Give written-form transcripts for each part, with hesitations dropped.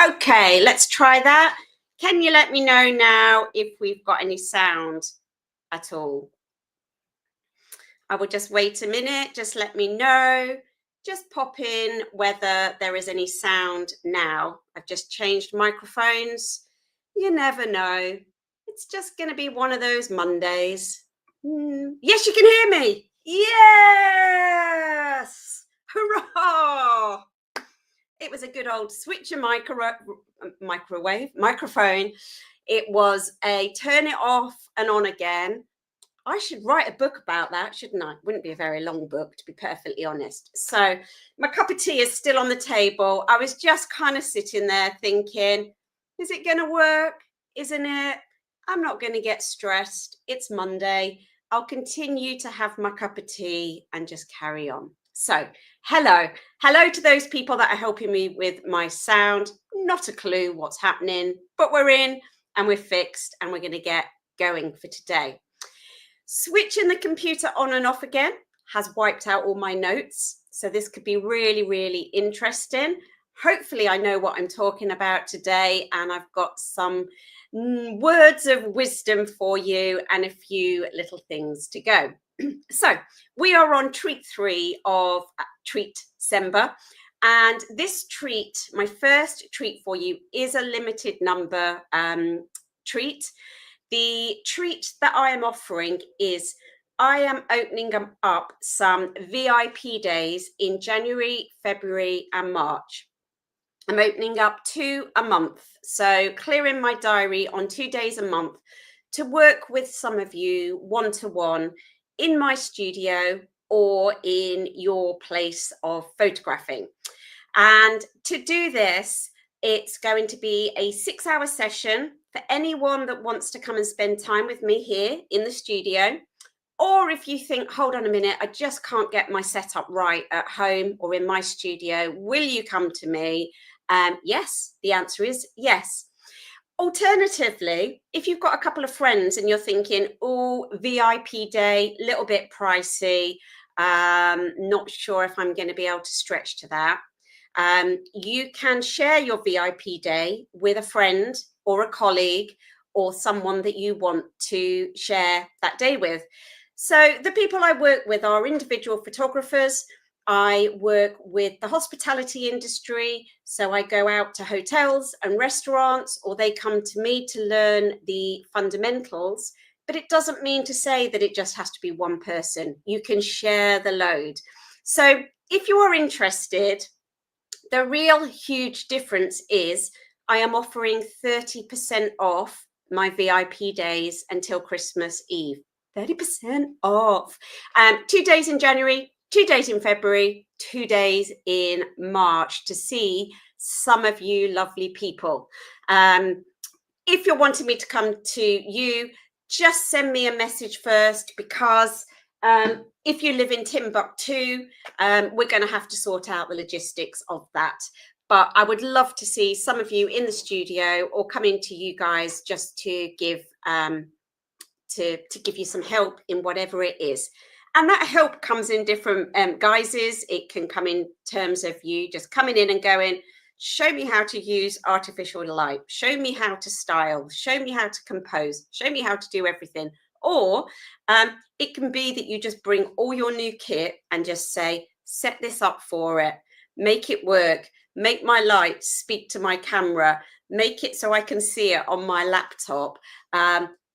Okay, let's try that. Can you let me know now if we've got any sound at all? I will just wait a minute. Just let me know. Just pop in whether there is any sound now. I've just changed microphones. You never know. It's just going to be one of those Mondays. Yes, you can hear me. Yes! Hurrah! It was a good old switcher microphone. It was a turn it off and on again. I should write a book about that, shouldn't I? Wouldn't be a very long book, to be perfectly honest. So my cup of tea is still on the table. I was just kind of sitting there thinking, is it going to work? Isn't it? I'm not going to get stressed. It's Monday. I'll continue to have my cup of tea and just carry on. So hello to those people that are helping me with my sound. Not a clue what's happening, but we're in and we're fixed and we're going to get going for today. Switching the computer on and off again has wiped out all my notes. So this could be really, really interesting. Hopefully I know what I'm talking about today and I've got some words of wisdom for you and a few little things to go. So we are on treat 3 of Treat-sember. And this treat, my first treat for you, is a limited number treat. The treat that I am offering is I am opening up some VIP days in January, February and March. I'm opening up 2 a month. So clearing my diary on 2 days a month to work with some of you one-to-one in my studio or in your place of photographing. And to do this, it's going to be a 6-hour session for anyone that wants to come and spend time with me here in the studio. Or if you think, hold on a minute, I just can't get my setup right at home or in my studio, will you come to me? Yes, the answer is yes. Alternatively, if you've got a couple of friends and you're thinking, oh, VIP day, little bit pricey, not sure if I'm going to be able to stretch to that. You can share your VIP day with a friend or a colleague or someone that you want to share that day with. So the people I work with are individual photographers. I work with the hospitality industry. So I go out to hotels and restaurants, or they come to me to learn the fundamentals. But it doesn't mean to say that it just has to be one person. You can share the load. So if you are interested, the real huge difference is I am offering 30% off my VIP days until Christmas Eve. 30% off. 2 days in January, 2 days in February, 2 days in March to see some of you lovely people. If you're wanting me to come to you, just send me a message first, because if you live in Timbuktu, we're going to have to sort out the logistics of that. But I would love to see some of you in the studio or coming to you guys just to give give you some help in whatever it is. And that help comes in different guises. It can come in terms of you just coming in and going, show me how to use artificial light, show me how to style, show me how to compose, show me how to do everything. Or it can be that you just bring all your new kit and just say, set this up for it, make it work, make my lights speak to my camera, make it so I can see it on my laptop.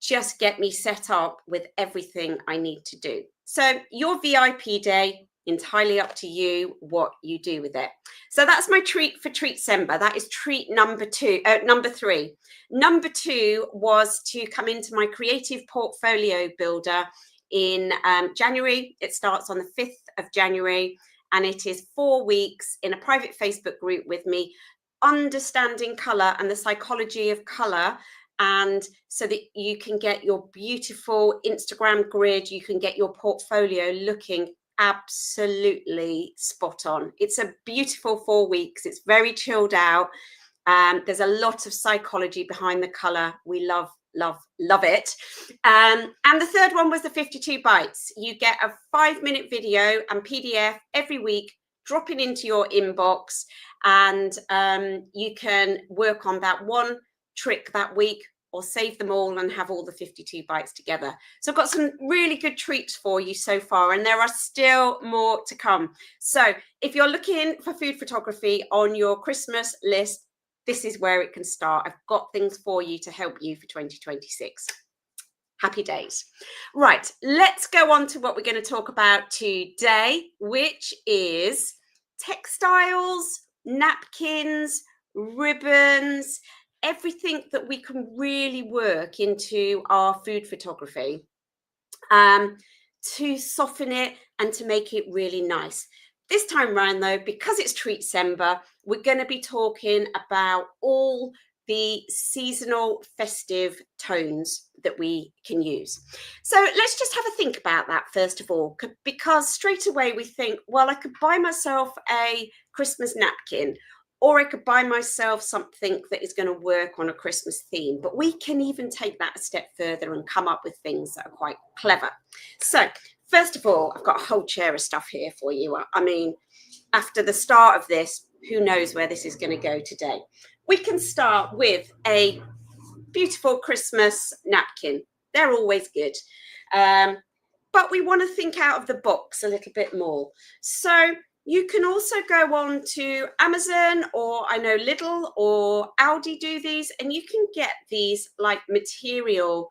Just get me set up with everything I need to do. So your VIP day, entirely up to you what you do with it. So that's my treat for Treat-sember. That is treat number 3. Number 2 was to come into my creative portfolio builder in January. It starts on the 5th of January and it is 4 weeks in a private Facebook group with me, understanding color and the psychology of color. And so that you can get your beautiful Instagram grid, you can get your portfolio looking absolutely spot on. It's a beautiful 4 weeks. It's very chilled out. There's a lot of psychology behind the color. We love it. And the third one was the 52 bites. You get a 5-minute video and PDF every week dropping into your inbox. and you can work on that one trick that week, or save them all and have all the 52 bites together. So I've got some really good treats for you so far, and there are still more to come. So if you're looking for food photography on your Christmas list, this is where it can start. I've got things for you to help you for 2026. Happy days. Right, let's go on to what we're going to talk about today, which is textiles, napkins, ribbons, everything that we can really work into our food photography to soften it and to make it really nice. This time round, though, because it's Treatsember, we're going to be talking about all the seasonal festive tones that we can use. So let's just have a think about that first of all, because straight away we think, well, I could buy myself a Christmas napkin, or I could buy myself something that is going to work on a Christmas theme. But we can even take that a step further and come up with things that are quite clever. So first of all, I've got a whole chair of stuff here for you. I mean, after the start of this, who knows where this is going to go today. We can start with a beautiful Christmas napkin. They're always good. But we want to think out of the box a little bit more. So you can also go on to Amazon, or I know Lidl or Aldi do these, and you can get these like material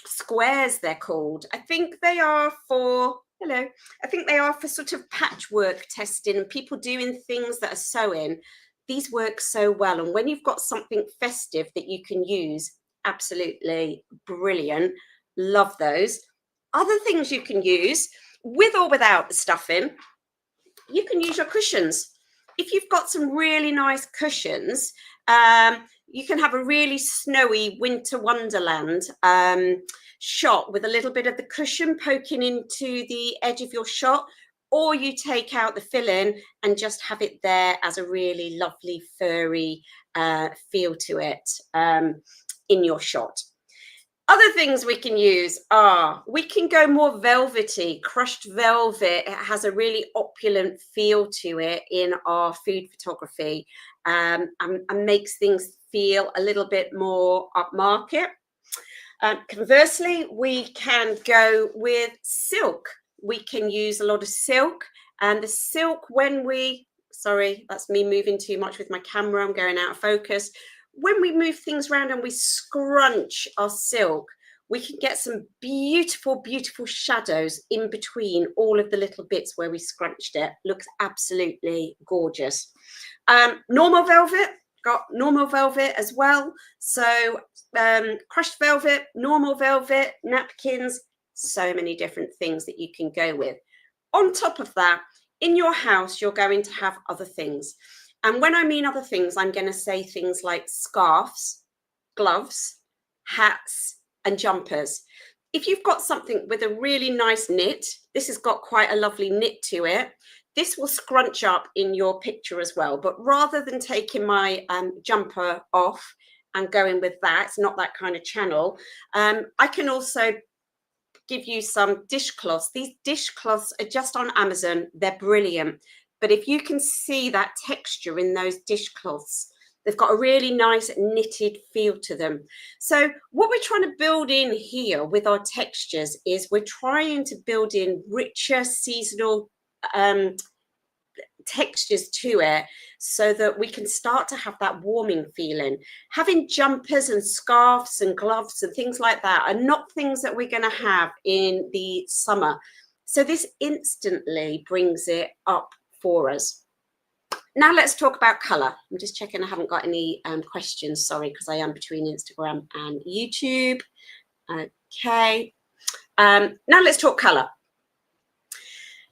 squares, they're called. I think they are for, I think they are for sort of patchwork testing and people doing things that are sewing. These work so well. And when you've got something festive that you can use, absolutely brilliant. Love those. Other things you can use, with or without the stuffing, you can use your cushions. If you've got some really nice cushions, you can have a really snowy winter wonderland shot with a little bit of the cushion poking into the edge of your shot, or you take out the filling and just have it there as a really lovely furry feel to it in your shot. Other things we can use are, we can go more velvety, crushed velvet. It has a really opulent feel to it in our food photography and makes things feel a little bit more upmarket. Conversely, we can go with silk. We can use a lot of silk, and the silk, when we, sorry, that's me moving too much with my camera, I'm going out of focus. When we move things around and we scrunch our silk, we can get some beautiful, beautiful shadows in between all of the little bits where we scrunched it. Looks absolutely gorgeous. Normal velvet, got normal velvet as well. So crushed velvet, normal velvet, napkins, so many different things that you can go with. On top of that, in your house, you're going to have other things. And when I mean other things, I'm going to say things like scarves, gloves, hats, and jumpers. If you've got something with a really nice knit, this has got quite a lovely knit to it, this will scrunch up in your picture as well. But rather than taking my jumper off and going with that, it's not that kind of channel, I can also give you some dishcloths. These dishcloths are just on Amazon. They're brilliant. But if you can see that texture in those dishcloths, they've got a really nice knitted feel to them. So what we're trying to build in here with our textures is we're trying to build in richer seasonal textures to it, so that we can start to have that warming feeling. Having jumpers and scarves and gloves and things like that are not things that we're going to have in the summer. So this instantly brings it up for us. Now let's talk about colour. I'm just checking I haven't got any questions, sorry, because I am between Instagram and YouTube. Okay. Now let's talk colour.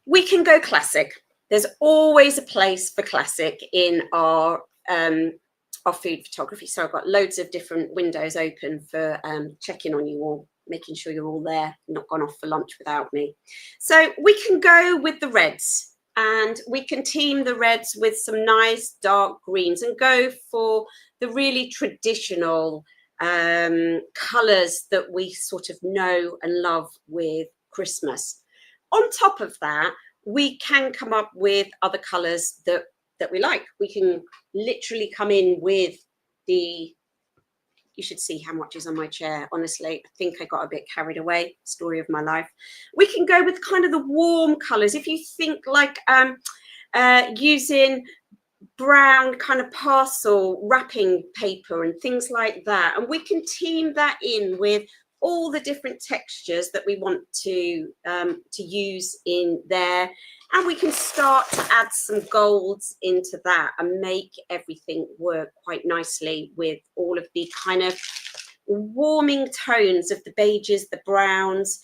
We can go classic. There's always a place for classic in our food photography. So I've got loads of different windows open for checking on you all, making sure you're all there, not gone off for lunch without me. So we can go with the reds, and we can team the reds with some nice dark greens and go for the really traditional colours that we sort of know and love with Christmas. On top of that, we can come up with other colours that that we like. We can literally come in with the, you should see how much is on my chair. Honestly, I think I got a bit carried away. Story of my life. We can go with kind of the warm colors. If you think like using brown kind of parcel wrapping paper and things like that, and we can team that in with all the different textures that we want to use in there, and we can start to add some golds into that and make everything work quite nicely with all of the kind of warming tones of the beiges, the browns,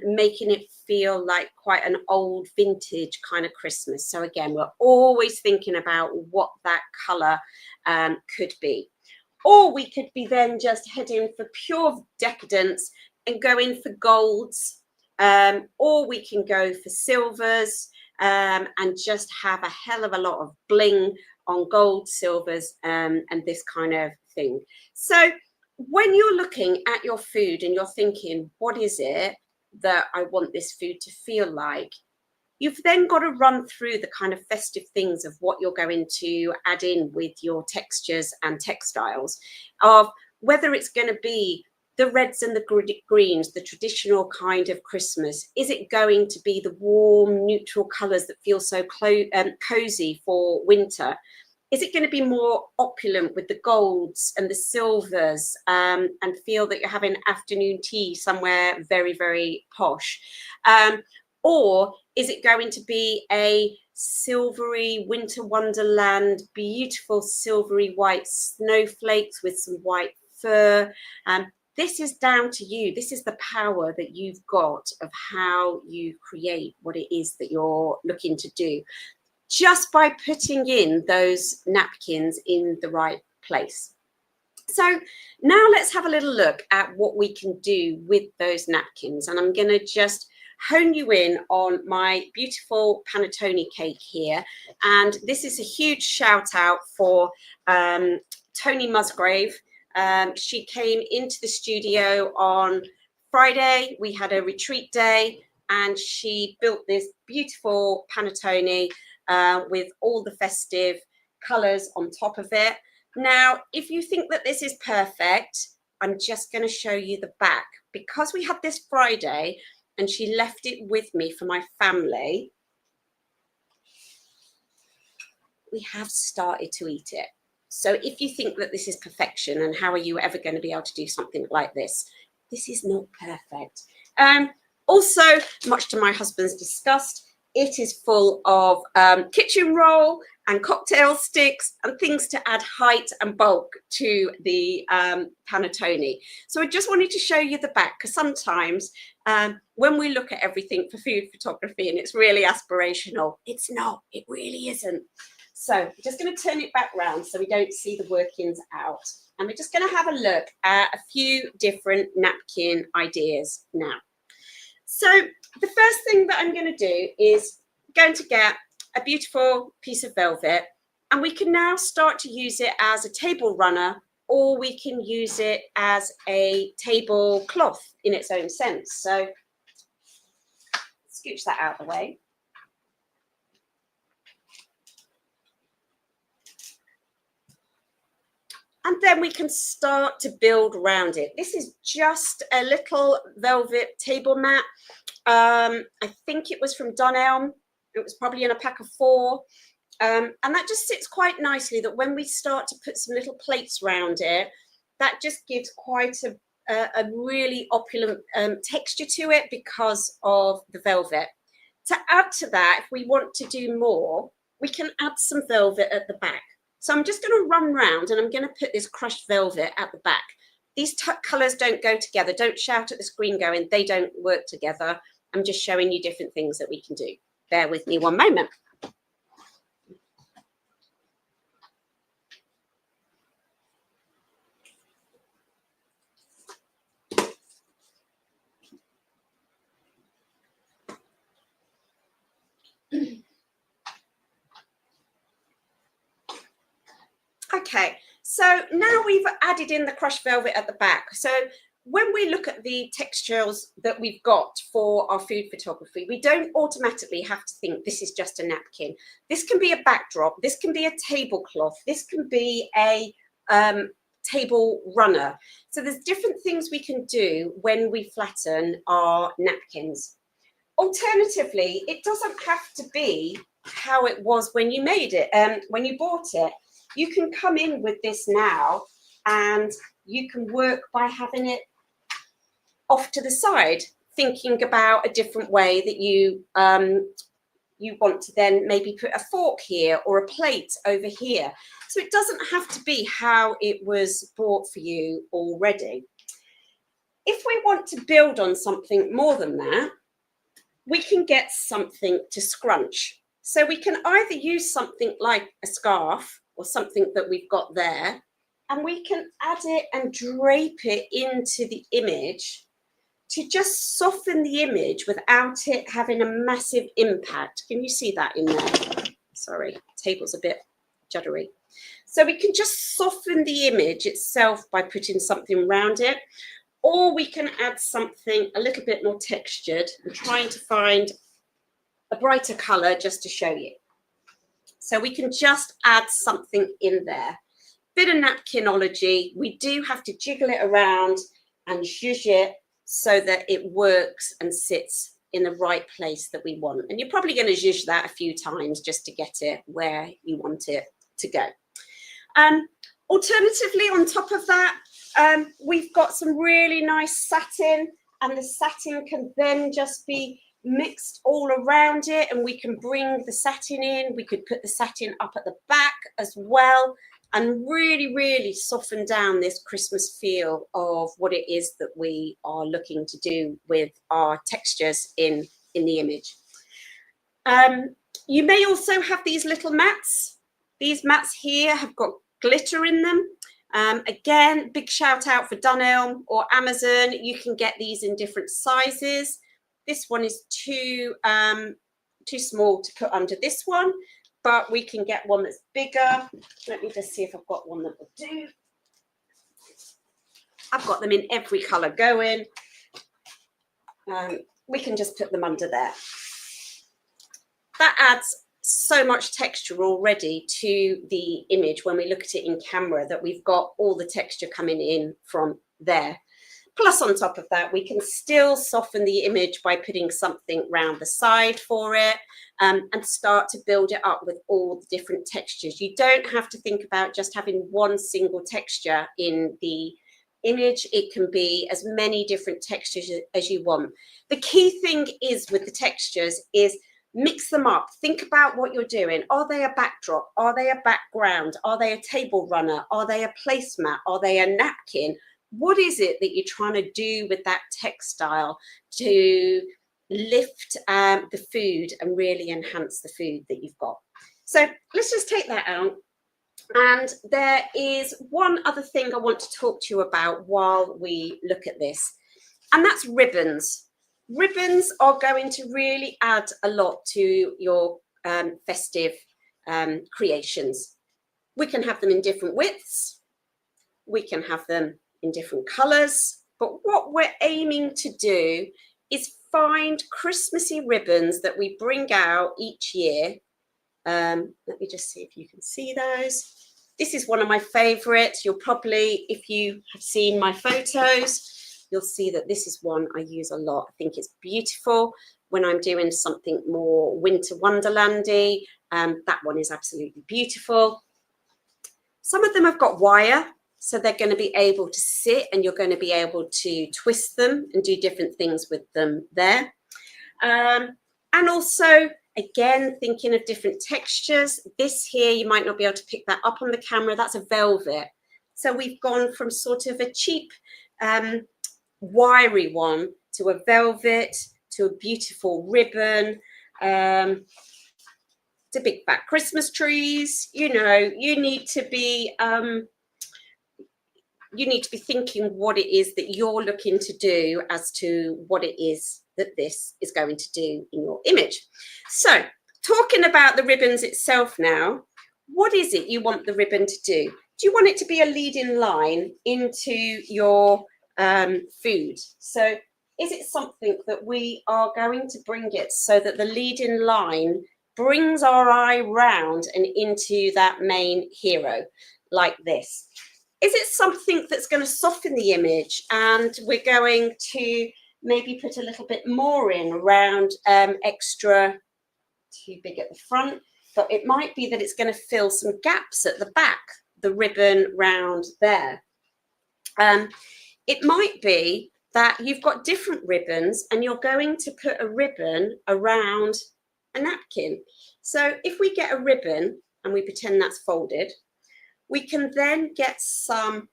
making it feel like quite an old vintage kind of Christmas. So again, we're always thinking about what that color could be. Or we could be then just heading for pure decadence and going for golds, or we can go for silvers and just have a hell of a lot of bling on gold, silvers, and this kind of thing. So when you're looking at your food and you're thinking, what is it that I want this food to feel like? You've then got to run through the kind of festive things of what you're going to add in with your textures and textiles, of whether it's going to be the reds and the greens, the traditional kind of Christmas. Is it going to be the warm, neutral colours that feel so cozy for winter? Is it going to be more opulent with the golds and the silvers, and feel that you're having afternoon tea somewhere very, very posh? Or is it going to be a silvery winter wonderland, beautiful silvery white snowflakes with some white fur? This is down to you. This is the power that you've got of how you create what it is that you're looking to do, just by putting in those napkins in the right place. So now let's have a little look at what we can do with those napkins. And I'm going to just hone you in on my beautiful panettone cake here. And this is a huge shout out for Tony Musgrave. She came into the studio on Friday. We had a retreat day and she built this beautiful panettone with all the festive colours on top of it. Now, if you think that this is perfect, I'm just going to show you the back. Because we had this Friday and she left it with me for my family, we have started to eat it. So if you think that this is perfection and how are you ever going to be able to do something like this, this is not perfect. Also, much to my husband's disgust, it is full of kitchen roll and cocktail sticks and things to add height and bulk to the panettone. So I just wanted to show you the back, because sometimes when we look at everything for food photography and it's really aspirational, it's not, it really isn't. So I'm just going to turn it back round so we don't see the workings out. And we're just going to have a look at a few different napkin ideas now. So the first thing that I'm going to do is going to get a beautiful piece of velvet, and we can now start to use it as a table runner, or we can use it as a tablecloth in its own sense. So scooch that out of the way. And then we can start to build around it. This is just a little velvet table mat. I think it was from Dunelm. It was probably in a pack of 4. And that just sits quite nicely, that when we start to put some little plates around it, that just gives quite a really opulent texture to it because of the velvet. To add to that, if we want to do more, we can add some velvet at the back. So I'm just going to run round and I'm going to put this crushed velvet at the back. These colours don't go together. Don't shout at the screen going, they don't work together. I'm just showing you different things that we can do. Bear with me one moment. Okay, so now we've added in the crushed velvet at the back. So when we look at the textiles that we've got for our food photography, we don't automatically have to think this is just a napkin. This can be a backdrop, this can be a tablecloth, this can be a table runner. So there's different things we can do when we flatten our napkins. Alternatively, it doesn't have to be how it was when you made it, when you bought it. You can come in with this now and you can work by having it off to the side, thinking about a different way that you want to then maybe put a fork here or a plate over here. So it doesn't have to be how it was bought for you already. If we want to build on something more than that, we can get something to scrunch. So we can either use something like a scarf or something that we've got there, and we can add it and drape it into the image to just soften the image without it having a massive impact. Can you see that in there? Sorry, table's a bit juddery. So we can just soften the image itself by putting something around it, or we can add something a little bit more textured. I'm trying to find a brighter color just to show you. So we can just add something in there. Bit of napkinology. We do have to jiggle it around and zhuzh it so that it works and sits in the right place that we want. And you're probably going to zhuzh that a few times just to get it where you want it to go. Alternatively, on top of that, we've got some really nice satin, and the satin can then just be mixed all around it, and we can bring the satin in. We could put the satin up at the back as well and really, really soften down this Christmas feel of what it is that we are looking to do with our textures in the image. You may also have these little mats. These mats here have got glitter in them. Again, big shout out for Dunelm or Amazon. You can get these in different sizes. This one is too small to put under this one, but we can get one that's bigger. Let me just see if I've got one that will do. I've got them in every colour going. We can just put them under there. That adds so much texture already to the image when we look at it in camera, that we've got all the texture coming in from there. Plus, on top of that, we can still soften the image by putting something round the side for it, and start to build it up with all the different textures. You don't have to think about just having one single texture in the image. It can be as many different textures as you want. The key thing is with the textures is mix them up. Think about what you're doing. Are they a backdrop? Are they a background? Are they a table runner? Are they a placemat? Are they a napkin? What is it that you're trying to do with that textile to lift the food and really enhance the food that you've got? So let's just take that out. And there is one other thing I want to talk to you about while we look at this, and that's ribbons. Ribbons are going to really add a lot to your festive creations. We can have them in different widths. We can have them in different colours. But what we're aiming to do is find Christmassy ribbons that we bring out each year. Let me just see if you can see those. This is one of my favourites. You'll probably, if you have seen my photos, you'll see that this is one I use a lot. I think it's beautiful when I'm doing something more winter wonderlandy. That one is absolutely beautiful. Some of them have got wire, so they're going to be able to sit, and you're going to be able to twist them and do different things with them there. And also, again, thinking of different textures. This here, you might not be able to pick that up on the camera. That's a velvet. So we've gone from sort of a cheap wiry one to a velvet to a beautiful ribbon, to big fat Christmas trees. You know, you need to be thinking what it is that you're looking to do as to what it is that this is going to do in your image. So talking about the ribbons itself now, what is it you want the ribbon to do? Do you want it to be a leading line into your food. So is it something that we are going to bring it so that the leading line brings our eye round and into that main hero like this? Is it something that's going to soften the image and we're going to maybe put a little bit more in around extra, too big at the front, but it might be that it's going to fill some gaps at the back, the ribbon round there. It might be that you've got different ribbons and you're going to put a ribbon around a napkin. So if we get a ribbon and we pretend that's folded, we can then get some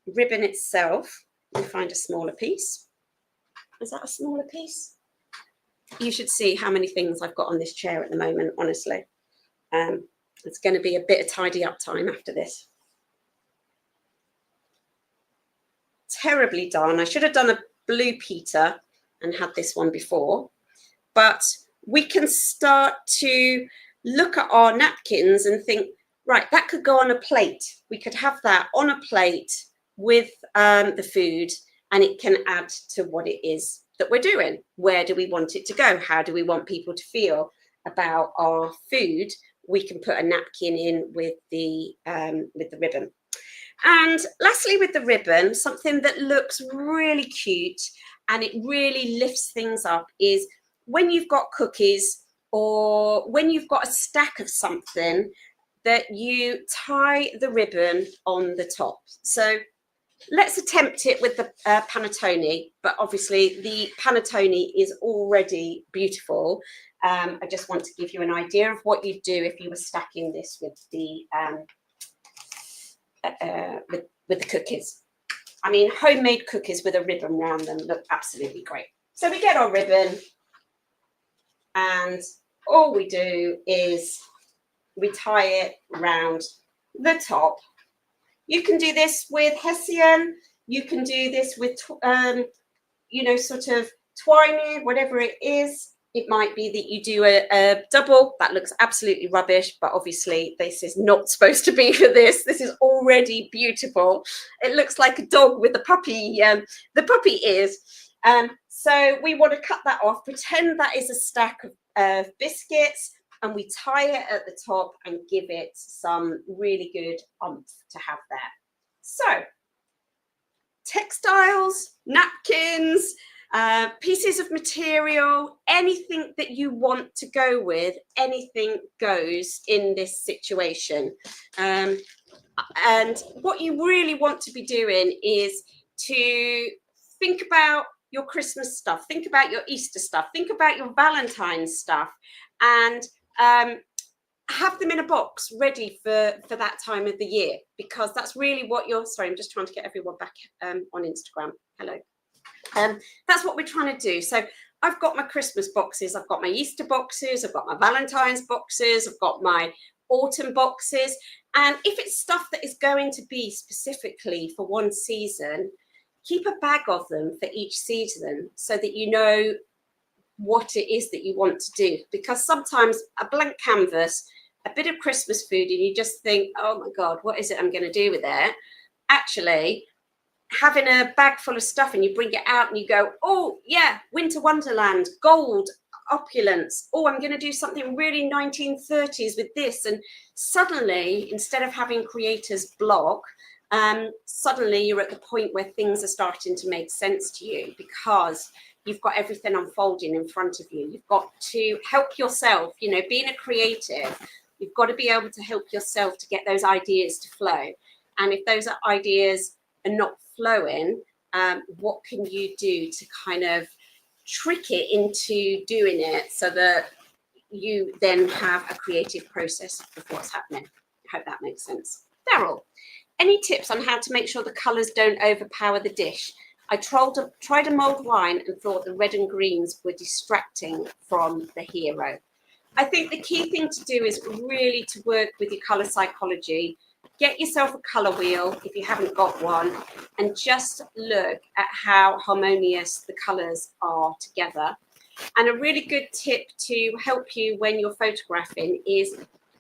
ribbon itself. We find a smaller piece. Is that a smaller piece? You should see how many things I've got on this chair at the moment, honestly. It's going to be a bit of tidy up time after this. Terribly done. I should have done a blue Peter and had this one before, but we can start to look at our napkins and think, right, that could go on a plate. We could have that on a plate with the food, and it can add to what it is that we're doing. Where do we want it to go? How do we want people to feel about our food? We can put a napkin in with the ribbon. And lastly, with the ribbon, something that looks really cute and it really lifts things up is when you've got cookies or when you've got a stack of something, that you tie the ribbon on the top. So let's attempt it with the panettone, but obviously the panettone is already beautiful. I just want to give you an idea of what you'd do if you were stacking this with the cookies. I mean, homemade cookies with a ribbon around them look absolutely great. So we get our ribbon and all we do is we tie it around the top. You can do this with hessian. You can do this with, you know, sort of twine, whatever it is. It might be that you do a double. That looks absolutely rubbish, but obviously this is not supposed to be for this. This is already beautiful. It looks like a dog with the puppy ears. So we want to cut that off, pretend that is a stack of biscuits, and we tie it at the top and give it some really good oomph to have there. So textiles, napkins, pieces of material, anything that you want to go with, anything goes in this situation. And what you really want to be doing is to think about your Christmas stuff, think about your Easter stuff, think about your Valentine's stuff, and have them in a box ready for that time of the year, because that's really what you're, sorry, I'm just trying to get everyone back on Instagram. Hello. That's what we're trying to do. So I've got my Christmas boxes, I've got my Easter boxes, I've got my Valentine's boxes, I've got my autumn boxes. And if it's stuff that is going to be specifically for one season, keep a bag of them for each season so that you know what it is that you want to do. Because sometimes a blank canvas, a bit of Christmas food, and you just think, oh my God, what is it I'm going to do with it? Actually, having a bag full of stuff and you bring it out and you go, oh yeah, winter wonderland, gold, opulence. Oh, I'm going to do something really 1930s with this. And suddenly, instead of having creator's block, suddenly you're at the point where things are starting to make sense to you, because you've got everything unfolding in front of you. You've got to help yourself, you know, being a creative, you've got to be able to help yourself to get those ideas to flow. And if those ideas are not flowing, what can you do to kind of trick it into doing it so that you then have a creative process of what's happening? I hope that makes sense. Daryl, any tips on how to make sure the colours don't overpower the dish? I tried a mulled wine and thought the red and greens were distracting from the hero. I think the key thing to do is really to work with your colour psychology. Get yourself a colour wheel if you haven't got one, and just look at how harmonious the colours are together. And a really good tip to help you when you're photographing is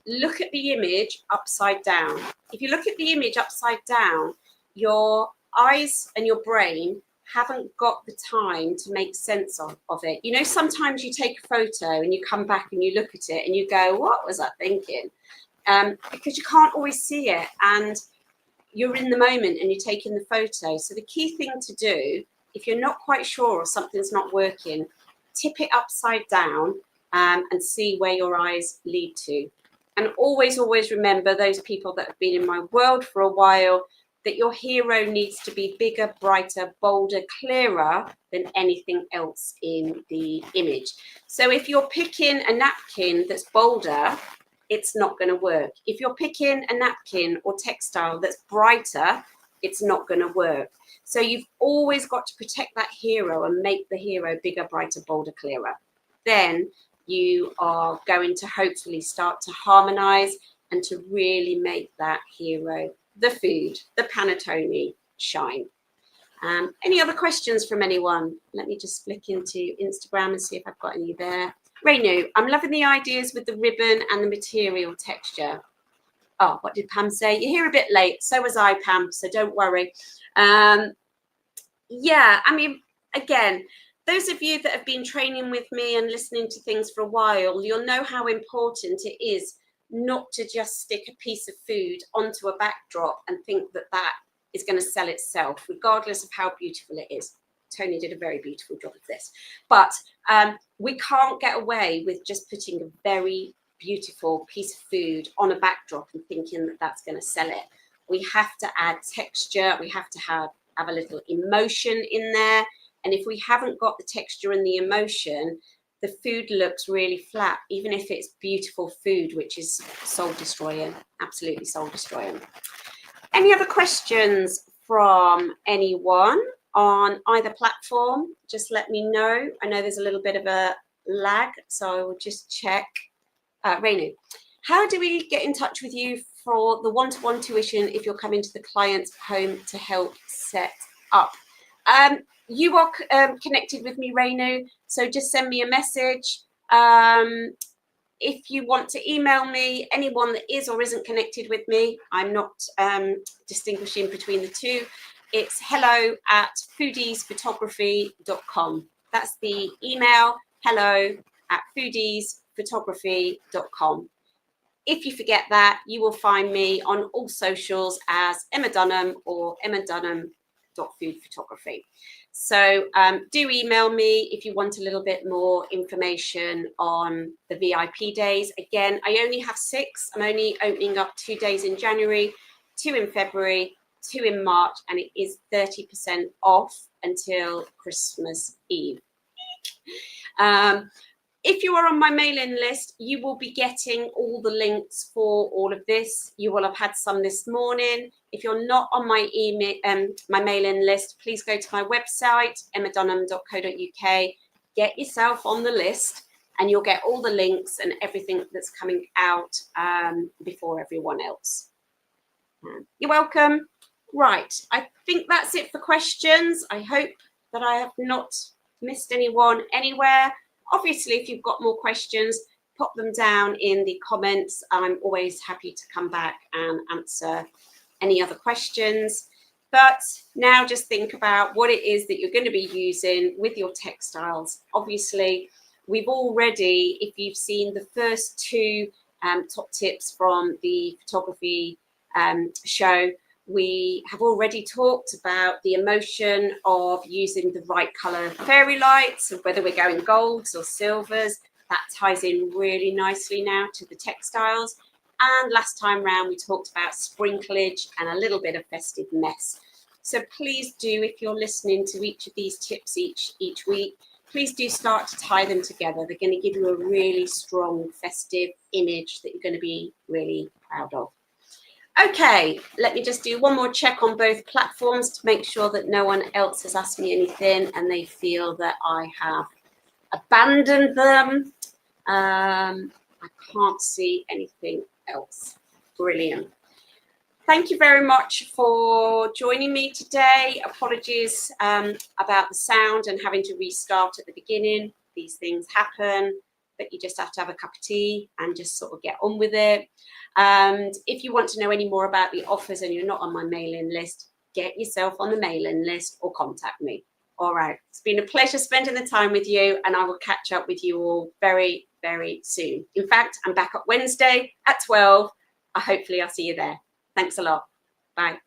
look at the image upside down. If you look at the image upside down, your eyes and your brain haven't got the time to make sense of it. You know, sometimes you take a photo and you come back and you look at it and you go, what was I thinking? Because you can't always see it, and you're in the moment and you're taking the photo. So the key thing to do, if you're not quite sure or something's not working, tip it upside down and see where your eyes lead to. And always, always remember, those people that have been in my world for a while, that your hero needs to be bigger, brighter, bolder, clearer than anything else in the image. So if you're picking a napkin that's bolder, it's not going to work. If you're picking a napkin or textile that's brighter, it's not going to work. So you've always got to protect that hero and make the hero bigger, brighter, bolder, clearer. Then you are going to hopefully start to harmonize and to really make that hero, the food, the panettone, shine. Any other questions from anyone? Let me just flick into Instagram and see if I've got any there. Renu, I'm loving the ideas with the ribbon and the material texture. Oh, what did Pam say? You're here a bit late. So was I, Pam, so don't worry. Yeah, I mean, again, those of you that have been training with me and listening to things for a while, you'll know how important it is not to just stick a piece of food onto a backdrop and think that that is going to sell itself, regardless of how beautiful it is. Tony did a very beautiful job of this. But we can't get away with just putting a very beautiful piece of food on a backdrop and thinking that that's going to sell it. We have to add texture. We have to have a little emotion in there. And if we haven't got the texture and the emotion, the food looks really flat, even if it's beautiful food, which is soul destroying, absolutely soul destroying. Any other questions from anyone on either platform? Just let me know. I know there's a little bit of a lag, so I will just check. Renu, how do we get in touch with you for the one-to-one tuition if you're coming to the client's home to help set up? You are connected with me, Renu, so just send me a message. If you want to email me, anyone that is or isn't connected with me, I'm not distinguishing between the two. It's hello@foodiesphotography.com. That's the email, hello@foodiesphotography.com. If you forget that, you will find me on all socials as Emma Dunham or emmadunham.foodphotography. So do email me if you want a little bit more information on the VIP days. Again, I only have 6. I'm only opening up 2 days in January, 2 in February, 2 in March, and it is 30% off until Christmas Eve. If you are on my mailing list, you will be getting all the links for all of this. You will have had some this morning. If you're not on my email, my mailing list, please go to my website, emmadunham.co.uk. Get yourself on the list, and you'll get all the links and everything that's coming out before everyone else. You're welcome. Right, I think that's it for questions. I hope that I have not missed anyone anywhere. Obviously, if you've got more questions, pop them down in the comments. I'm always happy to come back and answer any other questions. But now just think about what it is that you're going to be using with your textiles. Obviously, we've already, if you've seen the first 2 top tips from the photography show, we have already talked about the emotion of using the right color fairy lights, and whether we're going golds or silvers. That ties in really nicely now to the textiles. And last time round, we talked about sprinklage and a little bit of festive mess. So please do, if you're listening to each of these tips each week, please do start to tie them together. They're going to give you a really strong festive image that you're going to be really proud of. Okay, let me just do one more check on both platforms to make sure that no one else has asked me anything and they feel that I have abandoned them. I can't see anything else. Brilliant. Thank you very much for joining me today. Apologies about the sound and having to restart at the beginning. These things happen, but you just have to have a cup of tea and just sort of get on with it. And if you want to know any more about the offers and you're not on my mailing list, get yourself on the mailing list or contact me. All right. It's been a pleasure spending the time with you, and I will catch up with you all very, very soon. In fact, I'm back up Wednesday at 12. Hopefully I'll see you there. Thanks a lot. Bye.